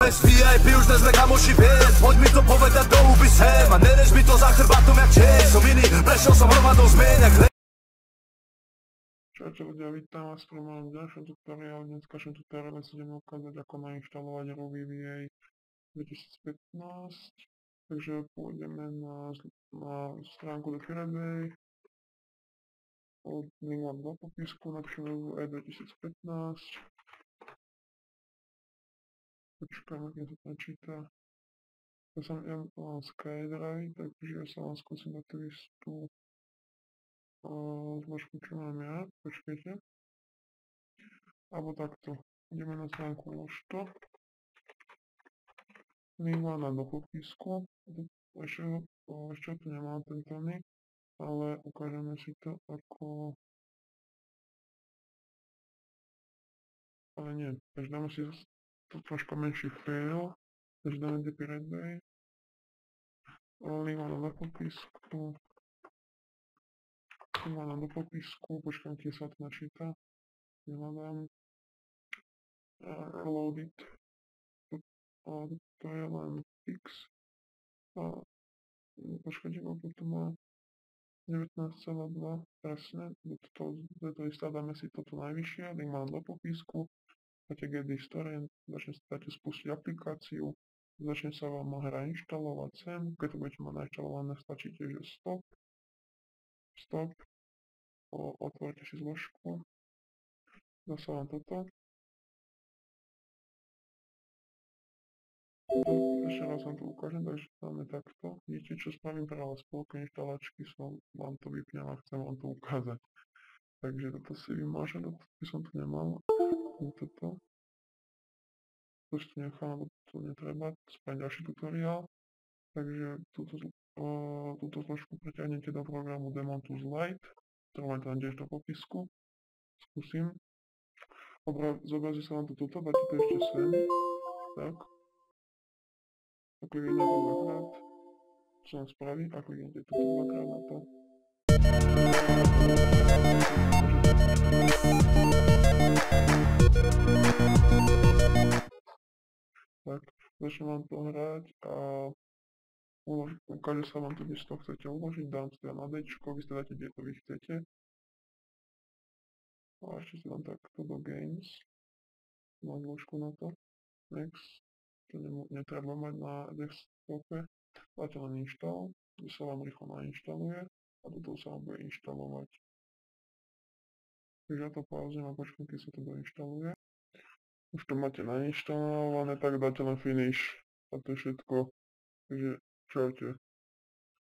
Bez VIP už dnes sme kamoši vied. Poď mi to povedať do huby sem a nerež mi to za chrbátom jak čej. Som iný, prešiel som hromadou zmien jak Čaute ľudia, vítam vás pri mojom ďalšom tutoriálu. Dneska som tutoriále sa idem ukázať, ako nainštalovať RAW VBA 2015. Takže pôjdeme na stránku do Pirate. Link mám do popisku, napíšeme VBA 2015. Počkám, ak to načíta. Ja mám SkyDrive, takže ja sa vám skúsim na tú istú zložku, čo mám ja. Počkajte. Alebo takto. Ideme na stránku Ložto. Link mám na do popisku. Ešte tu nemám tento link, ale ukážeme si to ako... Ale nie, takže dáme si tu troška menší fail. Takže dáme do Pirate. Link mám na do popisku. Mám do popisku, počkám, keď sa to načíta. Nehľadám. Load it. To je len fix. Počkajte, koľko to má. 19,2 presne. Do toho istá dáme si toto najvyššie. Link mám do popisku. Dáte get story, dáte spustiť aplikáciu. Začne sa vám hra inštalovať sem. Keď to budete mať nainštalované, stačíte, že stop. Otvorite si zložku. Zase vám toto. Ešte raz vám to ukážem, takže dáme takto. Vidíte, čo spravím pre vás spolku inštalačky, vám to vypnem a chcem vám to ukázať. Takže toto si vymážem, by som tu nemal. Toto. To si nechám, lebo to netreba, spravím ďalší tutoriál. Takže túto zložku preťahnete do programu Demon Tools Lite, ktorú máte tam tiež do popisku. Skúsim. Zobrazí sa vám to tuto, dáte to ešte sem. Tak. A kliknete to dvakrát. Čo nám spraví? A kliknete tuto dvakrát na to. Tak, začne vám to hrať a ukáže sa vám to, kde si to chcete uložiť. Dám si teda na Dčko, vy si dáte, kde to vy chcete. A ešte si dám takto do Games. Mám zložku na to. Next. To netreba mať na desktope. Dáte len install, kde sa vám rýchlo nainštaluje a do toho sa vám bude inštalovať. Takže ja to pauzím a počkám, keď sa to doinštaluje. Už to máte nainštalované, tak dáte len finish a to je všetko. Takže čaute.